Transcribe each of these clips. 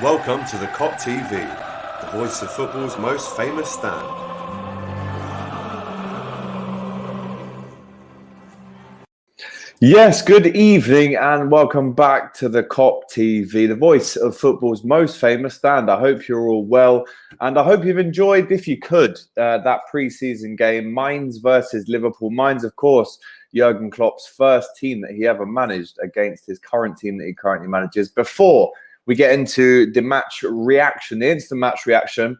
Welcome to the Kop TV, the voice of football's most famous stand. Yes, good evening and welcome back to the Kop TV, the voice of football's most famous stand. I hope you're all well and I hope you've enjoyed, if you could, that pre-season game, Mainz versus Liverpool. Mainz, of course, Jurgen Klopp's first team that he ever managed against his current team that he currently manages. Before we get into the match reaction, the instant match reaction,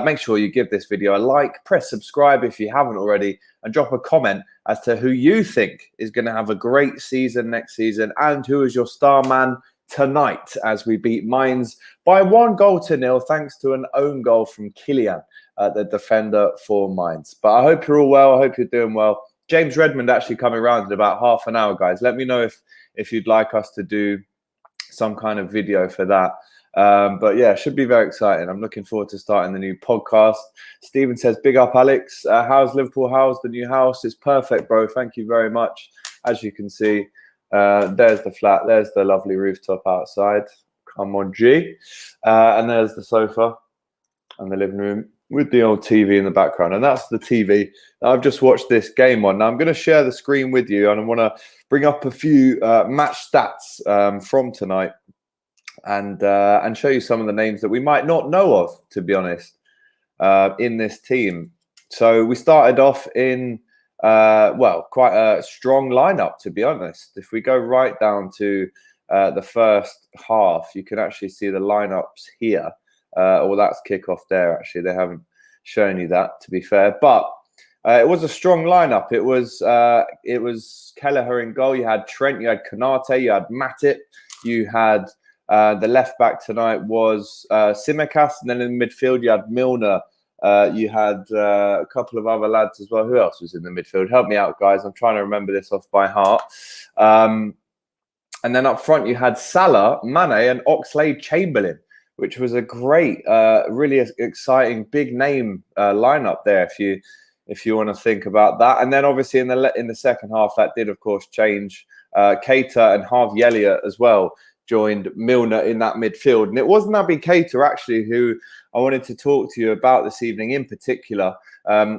make sure you give this video a like, press subscribe if you haven't already, and drop a comment as to who you think is going to have a great season next season and who is your star man tonight as we beat Mainz by 1-0 thanks to an own goal from Kylian, the defender for Mainz. But I hope you're all well. I hope you're doing well. James Redmond actually coming around in about half an hour, guys. Let me know if you'd like us to do some kind of video for that. But yeah, it should be very exciting. I'm looking forward to starting the new podcast. Stephen says, big up, Alex. How's Liverpool? How's the new house? It's perfect, bro. Thank you very much. As you can see, there's the flat. There's the lovely rooftop outside. Come on, G. And there's the sofa and the living room with the old TV in the background. And that's the TV that I've just watched this game on. Now, I'm going to share the screen with you and I want to bring up a few match stats from tonight. And show you some of the names that we might not know of, to be honest, in this team. So we started off in, well, quite a strong lineup, to be honest. If we go right down to the first half, you can actually see the lineups here. Well, that's kickoff there, actually. They haven't shown you that, to be fair. But it was a strong lineup. It was Kelleher in goal. You had Trent, you had Konate, you had Matip, you had... the left back tonight was Tsimikas, and then in the midfield you had Milner. You had a couple of other lads as well. Who else was in the midfield? Help me out, guys. I'm trying to remember this off by heart. And then up front you had Salah, Mane, and Oxlade-Chamberlain, which was a great, really exciting, big name lineup there. If you want to think about that, and then obviously in the second half that did of course change. Keita and Harvey Elliott as well joined Milner in that midfield. And it was Naby Keita, actually, who I wanted to talk to you about this evening in particular.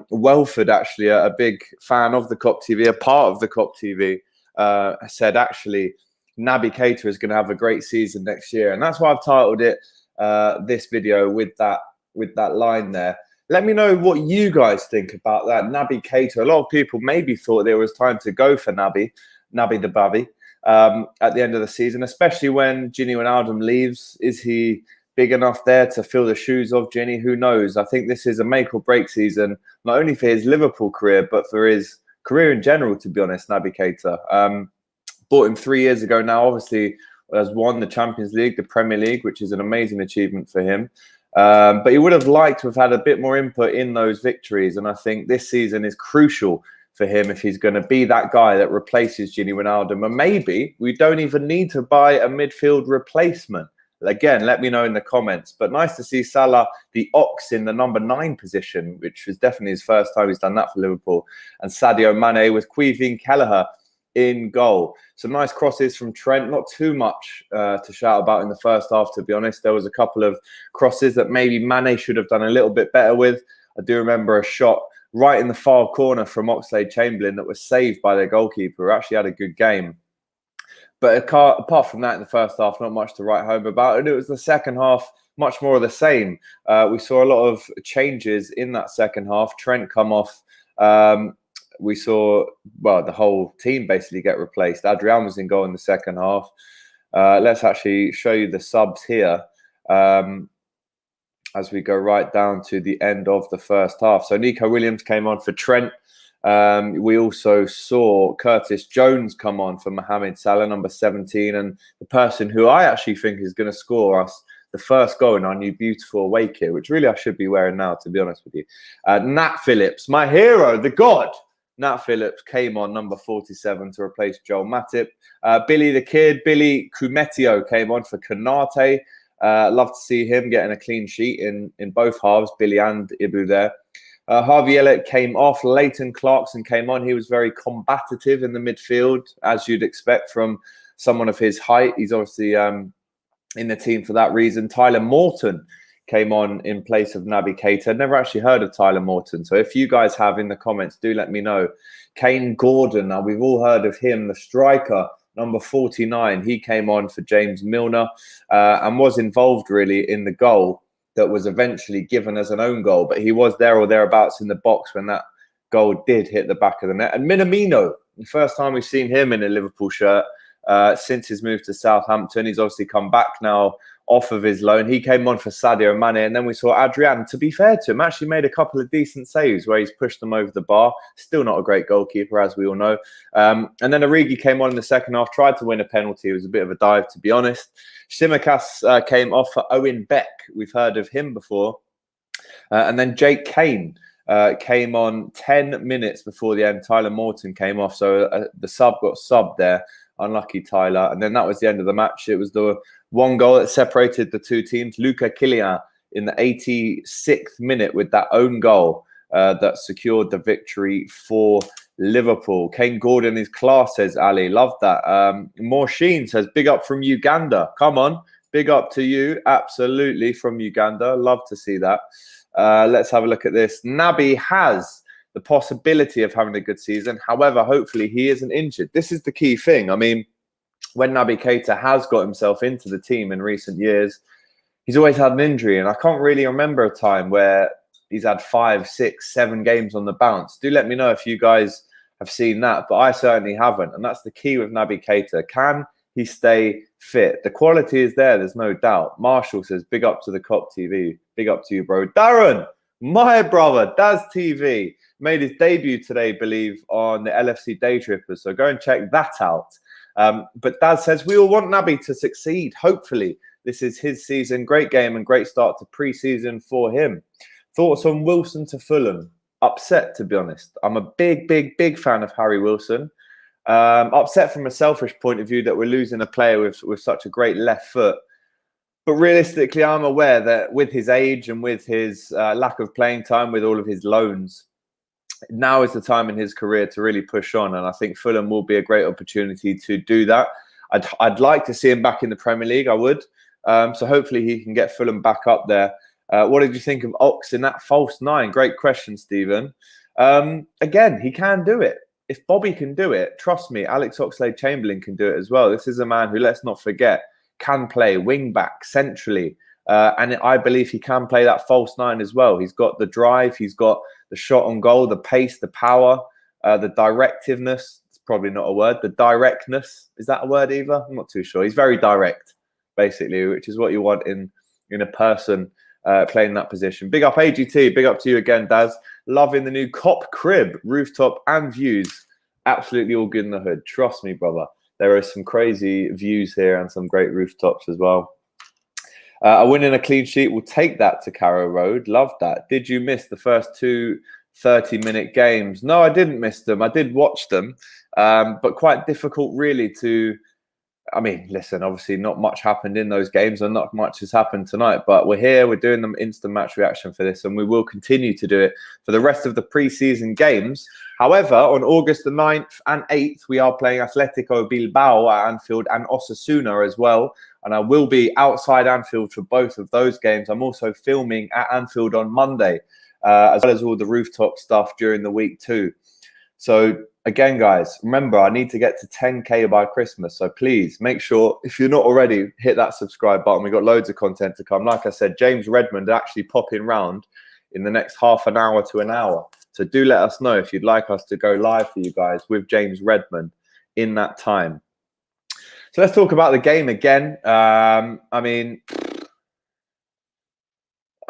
Welford, actually, a big fan of the Kop TV, a part of the Kop TV, said, actually, Naby Keita is going to have a great season next year. And that's why I've titled it this video with that line there. Let me know what you guys think about that. Naby Keita. A lot of people maybe thought there was time to go for Naby the Bavy. At the end of the season, especially when Gini Wijnaldum leaves. Is he big enough there to fill the shoes of Gini? Who knows? I think this is a make or break season, not only for his Liverpool career, but for his career in general, to be honest, Naby Keita. Bought him 3 years ago now, obviously has won the Champions League, the Premier League, which is an amazing achievement for him. But he would have liked to have had a bit more input in those victories. And I think this season is crucial for him if he's going to be that guy that replaces Gini Wijnaldum. And maybe we don't even need to buy a midfield replacement. Again, let me know in the comments. But nice to see Salah, the Ox, in the number 9 position, which was definitely his first time he's done that for Liverpool. And Sadio Mane with Quivin Kelleher in goal. Some nice crosses from Trent. Not too much to shout about in the first half, to be honest. There was a couple of crosses that maybe Mane should have done a little bit better with. I do remember a shot right in the far corner from Oxlade-Chamberlain that was saved by their goalkeeper, who actually had a good game. But apart from that, in the first half, not much to write home about. And it was the second half, much more of the same. We saw a lot of changes in that second half. Trent come off. We saw, well, the whole team basically get replaced. Adrian was in goal in the second half. Let's actually show you the subs here. As we go right down to the end of the first half. So Nico Williams came on for Trent. We also saw Curtis Jones come on for Mohamed Salah, number 17, and the person who I actually think is going to score us the first goal in our new beautiful away kit, which really I should be wearing now, to be honest with you. Nat Phillips, my hero, the god. Nat Phillips came on, number 47, to replace Joel Matip. Billy the Kid, Billy Kumetio came on for Konate. Love to see him getting a clean sheet in both halves, Billy and Ibu there. Harvey Elliott came off. Leighton Clarkson came on. He was very combative in the midfield, as you'd expect from someone of his height. He's obviously in the team for that reason. Tyler Morton came on in place of Naby Keita. I'd never actually heard of Tyler Morton. So if you guys have in the comments, do let me know. Kane Gordon, now we've all heard of him, the striker, number 49. He came on for James Milner and was involved really in the goal that was eventually given as an own goal. But he was there or thereabouts in the box when that goal did hit the back of the net. And Minamino, the first time we've seen him in a Liverpool shirt since his move to Southampton. He's obviously come back now off of his loan. He came on for Sadio Mane, and then we saw Adrian, to be fair to him, actually made a couple of decent saves where he's pushed them over the bar. Still not a great goalkeeper, as we all know. And then Origi came on in the second half, tried to win a penalty. It was a bit of a dive, to be honest. Tsimikas came off for Owen Beck. We've heard of him before. And then Jake Kane came on 10 minutes before the end. Tyler Morton came off, so the sub got subbed there. Unlucky Tyler. And then that was the end of the match. It was the one goal that separated the two teams. Luca Killian in the 86th minute with that own goal that secured the victory for Liverpool. Kane Gordon is class, says Ali. Love that. Morshin says, big up from Uganda. Come on. Big up to you. Absolutely, from Uganda. Love to see that. Let's have a look at this. Naby has the possibility of having a good season. However, hopefully he isn't injured. This is the key thing. I mean, when Naby Keita has got himself into the team in recent years, he's always had an injury. And I can't really remember a time where he's had 5, 6, 7 games on the bounce. Do let me know if you guys have seen that, but I certainly haven't. And that's the key with Naby Keita. Can he stay fit? The quality is there, there's no doubt. Marshall says, big up to the Kop TV. Big up to you, bro. Darren, my brother, Daz TV, made his debut today, believe, on the LFC Day Trippers. So go and check that out. But Daz says, we all want Naby to succeed. Hopefully, this is his season. Great game and great start to pre-season for him. Thoughts on Wilson to Fulham? Upset, to be honest. I'm a big fan of Harry Wilson. Upset from a selfish point of view that we're losing a player with such a great left foot. But realistically, I'm aware that with his age and with his lack of playing time, with all of his loans, now is the time in his career to really push on. And I think Fulham will be a great opportunity to do that. I'd like to see him back in the Premier League. I would. So hopefully he can get Fulham back up there. What did you think of Ox in that false 9? Great question, Stephen. Again, he can do it. If Bobby can do it, trust me, Alex Oxlade-Chamberlain can do it as well. This is a man who, let's not forget, can play wing back centrally. And I believe he can play that false 9 as well. He's got the drive. He's got the shot on goal, the pace, the power, the directiveness. It's probably not a word. The directness. Is that a word either? I'm not too sure. He's very direct, basically, which is what you want in a person playing that position. Big up AGT. Big up to you again, Daz. Loving the new Kop crib, rooftop and views. Absolutely all good in the hood. Trust me, brother. There are some crazy views here and some great rooftops as well. A win and a clean sheet. We'll take that to Carrow Road. Love that. Did you miss the first 2 30-minute games? No, I didn't miss them. I did watch them, but quite difficult really to... I mean, listen, obviously not much happened in those games and not much has happened tonight, but we're here, we're doing the instant match reaction for this and we will continue to do it for the rest of the pre-season games. However, on August the 9th and 8th, we are playing Atletico Bilbao at Anfield and Osasuna as well. And I will be outside Anfield for both of those games. I'm also filming at Anfield on Monday, as well as all the rooftop stuff during the week too. So again, guys, remember, I need to get to 10K by Christmas. So please make sure, if you're not already, hit that subscribe button. We've got loads of content to come. Like I said, James Redmond actually popping round in the next half an hour to an hour. So do let us know if you'd like us to go live for you guys with James Redmond in that time. So let's talk about the game again. I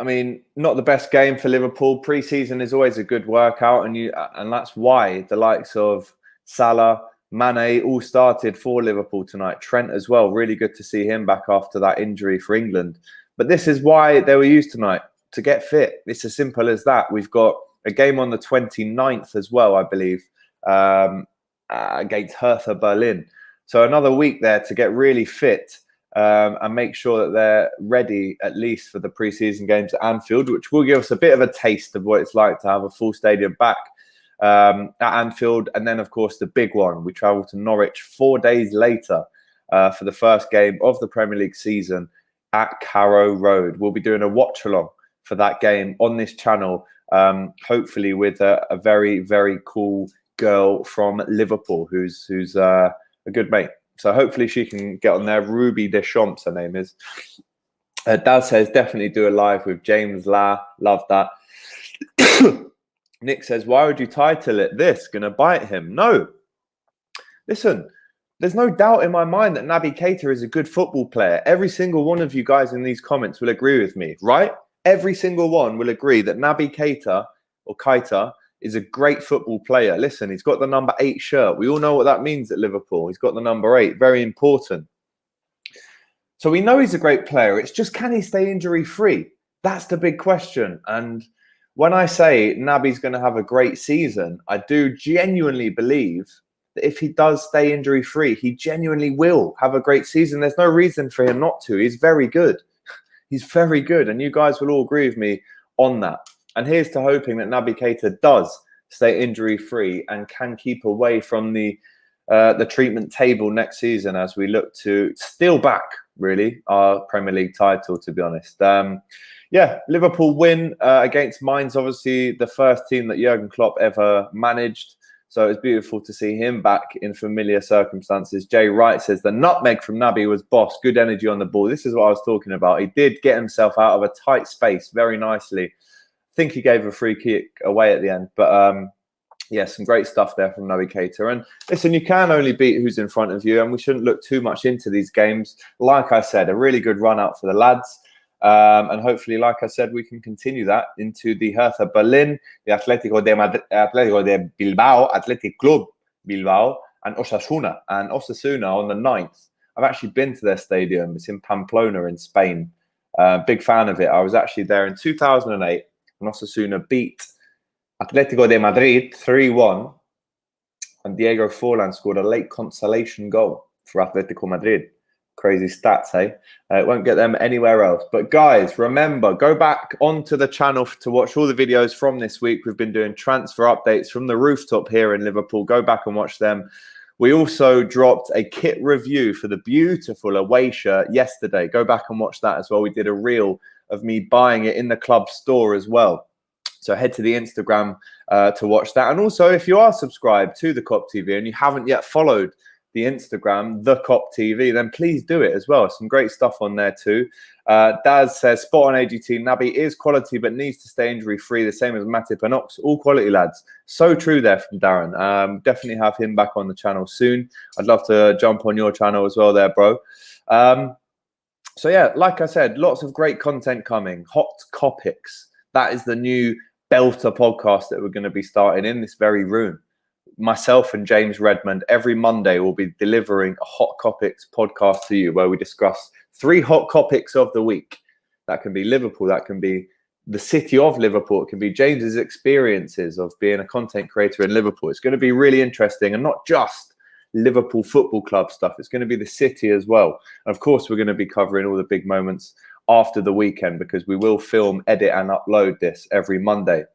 mean, not the best game for Liverpool. Pre-season is always a good workout, and that's why the likes of Salah, Mane all started for Liverpool tonight. Trent as well. Really good to see him back after that injury for England. But this is why they were used tonight, to get fit. It's as simple as that. We've got a game on the 29th as well, I believe, against Hertha Berlin. So another week there to get really fit and make sure that they're ready at least for the pre-season games at Anfield, which will give us a bit of a taste of what it's like to have a full stadium back at Anfield. And then, of course, the big one. We travel to Norwich 4 days later for the first game of the Premier League season at Carrow Road. We'll be doing a watch-along for that game on this channel, hopefully with a very, very cool girl from Liverpool who's a good mate. So hopefully she can get on there. Ruby Deschamps, her name is. Dad says definitely do a live with James La. Love that. Nick says, why would you title it this? Gonna bite him? No. Listen, there's no doubt in my mind that Naby Keita is a good football player. Every single one of you guys in these comments will agree with me, right? Every single one will agree that Naby Keita or Keita is a great football player. Listen, he's got the number 8 shirt. We all know what that means at Liverpool. He's got the number 8. Very important. So we know he's a great player. It's just, can he stay injury-free? That's the big question. And when I say Naby's going to have a great season, I do genuinely believe that if he does stay injury-free, he genuinely will have a great season. There's no reason for him not to. He's very good. He's very good. And you guys will all agree with me on that. And here's to hoping that Naby Keita does stay injury-free and can keep away from the treatment table next season as we look to steal back, really, our Premier League title, to be honest. Yeah, Liverpool win against Mainz, obviously the first team that Jurgen Klopp ever managed. So it's beautiful to see him back in familiar circumstances. Jay Wright says the nutmeg from Naby was boss. Good energy on the ball. This is what I was talking about. He did get himself out of a tight space very nicely. I think he gave a free kick away at the end. But yeah, some great stuff there from Naby Keita. And listen, you can only beat who's in front of you, and we shouldn't look too much into these games. Like I said, a really good run out for the lads. And hopefully, like I said, we can continue that into the Hertha Berlin, the Atletico de Bilbao, Athletic Club Bilbao, and Osasuna. And Osasuna on the 9th. I've actually been to their stadium. It's in Pamplona in Spain. Big fan of it. I was actually there in 2008 when Osasuna beat Atletico de Madrid 3-1. And Diego Forlan scored a late consolation goal for Atletico Madrid. Crazy stats, hey? It won't get them anywhere else. But guys, remember, go back onto the channel to watch all the videos from this week. We've been doing transfer updates from the rooftop here in Liverpool. Go back and watch them. We also dropped a kit review for the beautiful away shirt yesterday. Go back and watch that as well. We did a reel of me buying it in the club store as well. So head to the Instagram to watch that. And also, if you are subscribed to the Kop TV and you haven't yet followed the Instagram, the Kop TV, then please do it as well. Some great stuff on there too. Daz says, spot on AGT, Naby is quality but needs to stay injury-free, the same as Matip and Ox. All quality, lads. So true there from Darren. Definitely have him back on the channel soon. I'd love to jump on your channel as well there, bro. So yeah, like I said, lots of great content coming. Hot Copics. That is the new belter podcast that we're going to be starting in this very room. Myself and James Redmond every Monday will be delivering a Hot Copics podcast to you where we discuss 3 hot topics of the week. That can be Liverpool, that can be the city of Liverpool, it can be James's experiences of being a content creator in Liverpool. It's going to be really interesting, and not just Liverpool Football Club stuff. It's going to be the city as well. And of course, we're going to be covering all the big moments after the weekend because we will film, edit and upload this every Monday.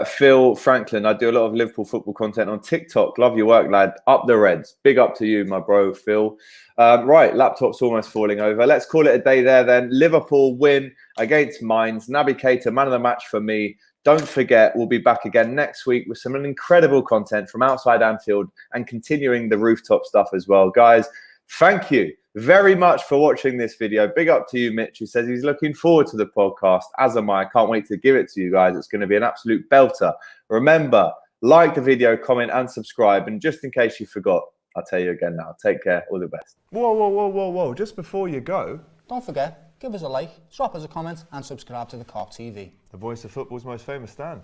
Phil Franklin, I do a lot of Liverpool football content on TikTok. Love your work, lad. Up the Reds. Big up to you, my bro, Phil. Right, laptop's almost falling over. Let's call it a day there then. Liverpool win against Mainz. Naby Keita, man of the match for me. Don't forget, we'll be back again next week with some incredible content from outside Anfield and continuing the rooftop stuff as well. Guys, thank you very much for watching this video. Big up to you, Mitch, who says he's looking forward to the podcast. As am I. Can't wait to give it to you guys. It's going to be an absolute belter. Remember, like the video, comment and subscribe. And just in case you forgot, I'll tell you again now. Take care. All the best. Whoa. Just before you go, don't forget, give us a like, drop us a comment and subscribe to the Kop TV. The voice of football's most famous stand.